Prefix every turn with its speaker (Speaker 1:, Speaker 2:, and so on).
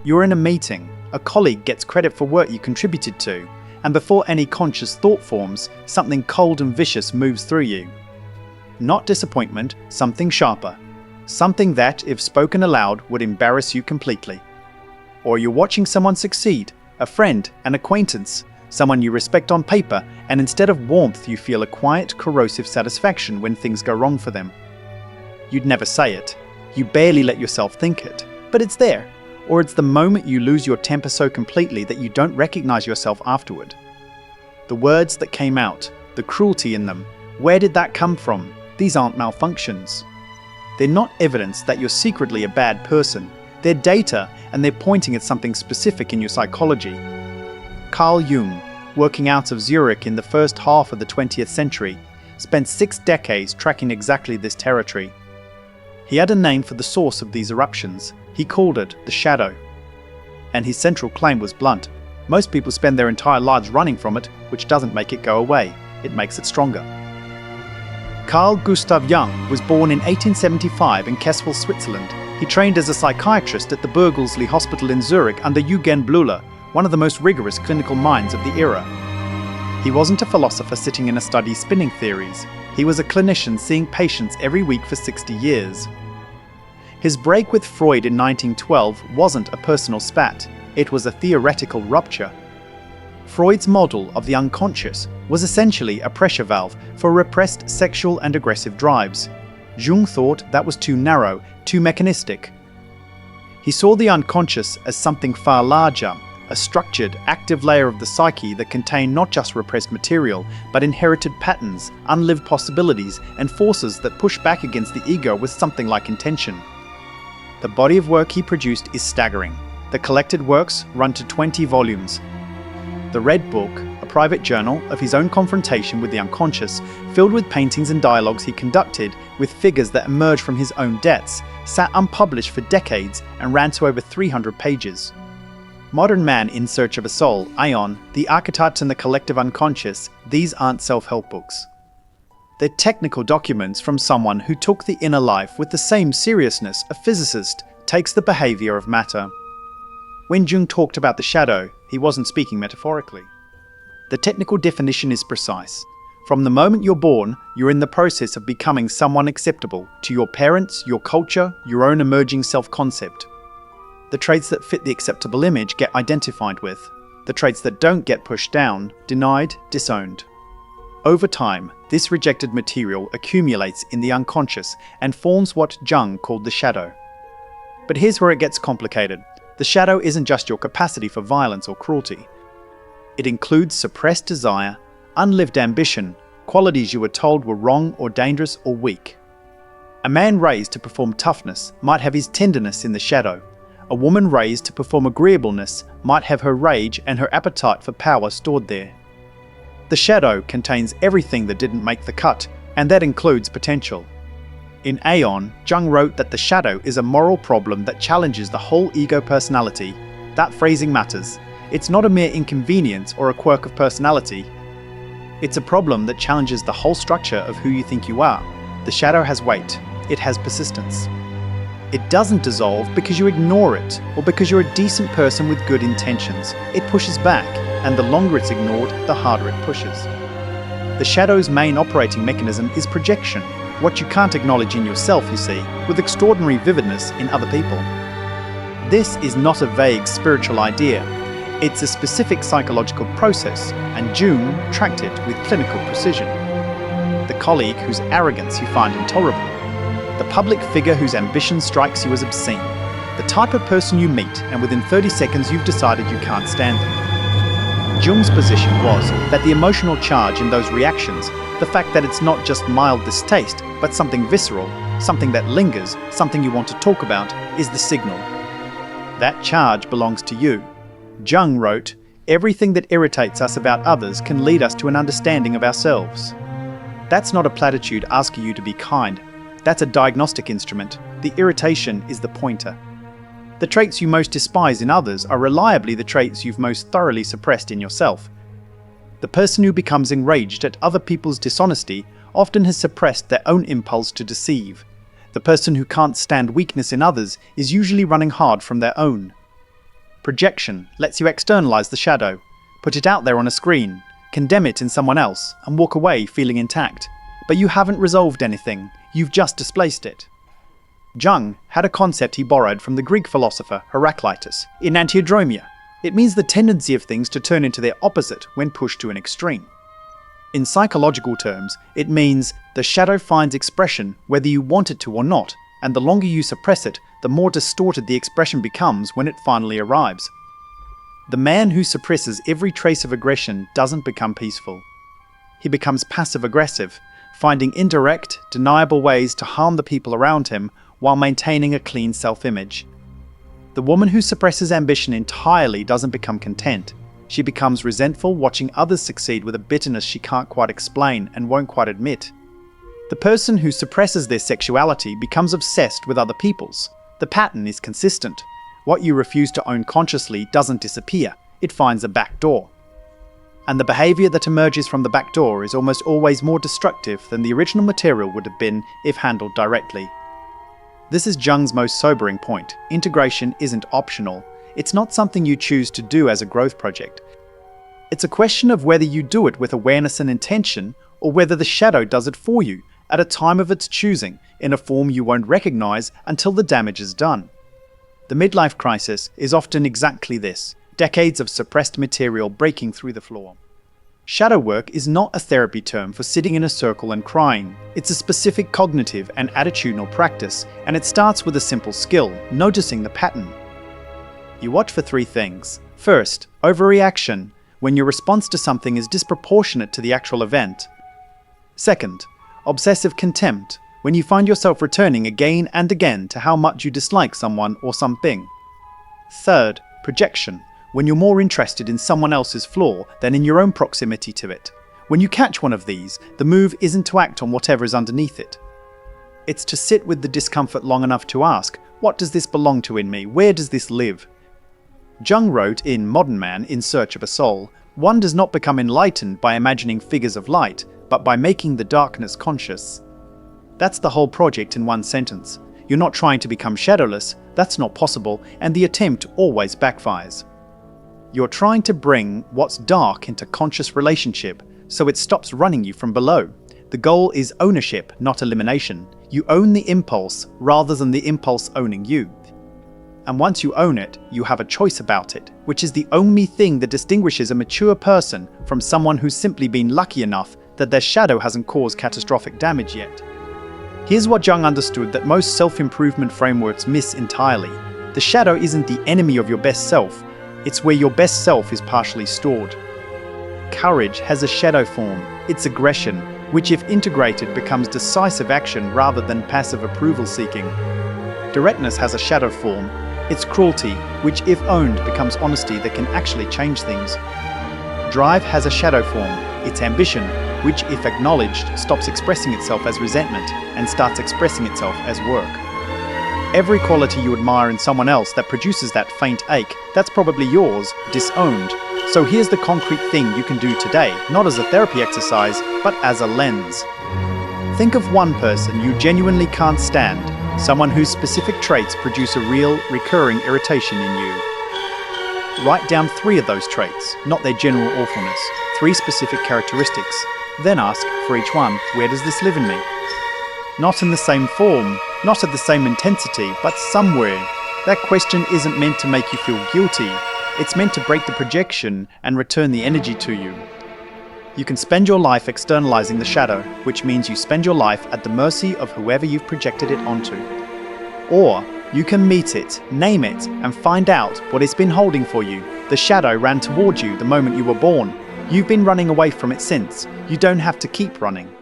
Speaker 1: You're in a meeting, a colleague gets credit for work you contributed to, and before any conscious thought forms, something cold and vicious moves through you. Not disappointment, something sharper. Something that, if spoken aloud, would embarrass you completely. Or you're watching someone succeed, a friend, an acquaintance, someone you respect on paper, and instead of warmth you feel a quiet, corrosive satisfaction when things go wrong for them. You'd never say it. You barely let yourself think it. But it's there. Or it's the moment you lose your temper so completely that you don't recognize yourself afterward. The words that came out, the cruelty in them, where did that come from? These aren't malfunctions. They're not evidence that you're secretly a bad person. They're data, and they're pointing at something specific in your psychology. Carl Jung, working out of Zurich in the first half of the 20th century, spent 6 decades tracking exactly this territory. He had a name for the source of these eruptions. He called it the shadow. And his central claim was blunt. Most people spend their entire lives running from it, which doesn't make it go away. It makes it stronger. Carl Gustav Jung was born in 1875 in Kessel, Switzerland. He trained as a psychiatrist at the Burgelsli Hospital in Zurich under Eugen Bleuler, one of the most rigorous clinical minds of the era. He wasn't a philosopher sitting in a study spinning theories. He was a clinician seeing patients every week for 60 years. His break with Freud in 1912 wasn't a personal spat, it was a theoretical rupture. Freud's model of the unconscious was essentially a pressure valve for repressed sexual and aggressive drives. Jung thought that was too narrow, too mechanistic. He saw the unconscious as something far larger, a structured, active layer of the psyche that contained not just repressed material, but inherited patterns, unlived possibilities, and forces that push back against the ego with something like intention. The body of work he produced is staggering. The collected works run to 20 volumes. The Red Book, a private journal of his own confrontation with the unconscious, filled with paintings and dialogues he conducted with figures that emerged from his own depths, sat unpublished for decades and ran to over 300 pages. Modern Man in Search of a Soul, Aeon, The Archetypes and the Collective Unconscious, these aren't self-help books. They're technical documents from someone who took the inner life with the same seriousness a physicist takes the behavior of matter. When Jung talked about the shadow, he wasn't speaking metaphorically. The technical definition is precise. From the moment you're born, you're in the process of becoming someone acceptable to your parents, your culture, your own emerging self-concept. The traits that fit the acceptable image get identified with. The traits that don't get pushed down, denied, disowned. Over time, this rejected material accumulates in the unconscious and forms what Jung called the shadow. But here's where it gets complicated. The shadow isn't just your capacity for violence or cruelty. It includes suppressed desire, unlived ambition, qualities you were told were wrong or dangerous or weak. A man raised to perform toughness might have his tenderness in the shadow. A woman raised to perform agreeableness might have her rage and her appetite for power stored there. The shadow contains everything that didn't make the cut, and that includes potential. In Aeon, Jung wrote that the shadow is a moral problem that challenges the whole ego personality. That phrasing matters. It's not a mere inconvenience or a quirk of personality. It's a problem that challenges the whole structure of who you think you are. The shadow has weight. It has persistence. It doesn't dissolve because you ignore it or because you're a decent person with good intentions. It pushes back, and the longer it's ignored, the harder it pushes. The shadow's main operating mechanism is projection, what you can't acknowledge in yourself, you see, with extraordinary vividness in other people. This is not a vague spiritual idea. It's a specific psychological process, and Jung tracked it with clinical precision. The colleague whose arrogance you find intolerable. The public figure whose ambition strikes you as obscene. The type of person you meet, and within 30 seconds you've decided you can't stand them. Jung's position was that the emotional charge in those reactions, the fact that it's not just mild distaste, but something visceral, something that lingers, something you want to talk about, is the signal. That charge belongs to you. Jung wrote, "Everything that irritates us about others can lead us to an understanding of ourselves." That's not a platitude asking you to be kind. That's a diagnostic instrument. The irritation is the pointer. The traits you most despise in others are reliably the traits you've most thoroughly suppressed in yourself. The person who becomes enraged at other people's dishonesty often has suppressed their own impulse to deceive. The person who can't stand weakness in others is usually running hard from their own. Projection lets you externalize the shadow, put it out there on a screen, condemn it in someone else, and walk away feeling intact. But you haven't resolved anything, you've just displaced it. Jung had a concept he borrowed from the Greek philosopher Heraclitus in Antiodromia. It means the tendency of things to turn into their opposite when pushed to an extreme. In psychological terms, it means the shadow finds expression whether you want it to or not, and the longer you suppress it, the more distorted the expression becomes when it finally arrives. The man who suppresses every trace of aggression doesn't become peaceful. He becomes passive-aggressive, finding indirect, deniable ways to harm the people around him while maintaining a clean self-image. The woman who suppresses ambition entirely doesn't become content. She becomes resentful, watching others succeed with a bitterness she can't quite explain and won't quite admit. The person who suppresses their sexuality becomes obsessed with other people's. The pattern is consistent. What you refuse to own consciously doesn't disappear, it finds a back door. And the behavior that emerges from the back door is almost always more destructive than the original material would have been if handled directly. This is Jung's most sobering point. Integration isn't optional. It's not something you choose to do as a growth project. It's a question of whether you do it with awareness and intention, or whether the shadow does it for you, at a time of its choosing, in a form you won't recognize until the damage is done. The midlife crisis is often exactly this, decades of suppressed material breaking through the floor. Shadow work is not a therapy term for sitting in a circle and crying. It's a specific cognitive and attitudinal practice, and it starts with a simple skill, noticing the pattern. You watch for three things. First, overreaction, when your response to something is disproportionate to the actual event. Second, obsessive contempt, when you find yourself returning again and again to how much you dislike someone or something. Third, projection, when you're more interested in someone else's flaw than in your own proximity to it. When you catch one of these, the move isn't to act on whatever is underneath it. It's to sit with the discomfort long enough to ask, what does this belong to in me? Where does this live? Jung wrote in Modern Man in Search of a Soul, one does not become enlightened by imagining figures of light, but by making the darkness conscious. That's the whole project in one sentence. You're not trying to become shadowless, that's not possible, and the attempt always backfires. You're trying to bring what's dark into conscious relationship, so it stops running you from below. The goal is ownership, not elimination. You own the impulse rather than the impulse owning you. And once you own it, you have a choice about it, which is the only thing that distinguishes a mature person from someone who's simply been lucky enough that their shadow hasn't caused catastrophic damage yet. Here's what Jung understood that most self-improvement frameworks miss entirely. The shadow isn't the enemy of your best self, it's where your best self is partially stored. Courage has a shadow form, it's aggression, which if integrated becomes decisive action rather than passive approval seeking. Directness has a shadow form, it's cruelty, which if owned becomes honesty that can actually change things. Drive has a shadow form, it's ambition, which if acknowledged stops expressing itself as resentment and starts expressing itself as work. Every quality you admire in someone else that produces that faint ache, that's probably yours, disowned. So here's the concrete thing you can do today, not as a therapy exercise, but as a lens. Think of one person you genuinely can't stand, someone whose specific traits produce a real, recurring irritation in you. Write down 3 of those traits, not their general awfulness, 3 specific characteristics. Then ask, for each one, where does this live in me? Not in the same form, not at the same intensity, but somewhere. That question isn't meant to make you feel guilty. It's meant to break the projection and return the energy to you. You can spend your life externalizing the shadow, which means you spend your life at the mercy of whoever you've projected it onto. Or you can meet it, name it, and find out what it's been holding for you. The shadow ran toward you the moment you were born. You've been running away from it since. You don't have to keep running.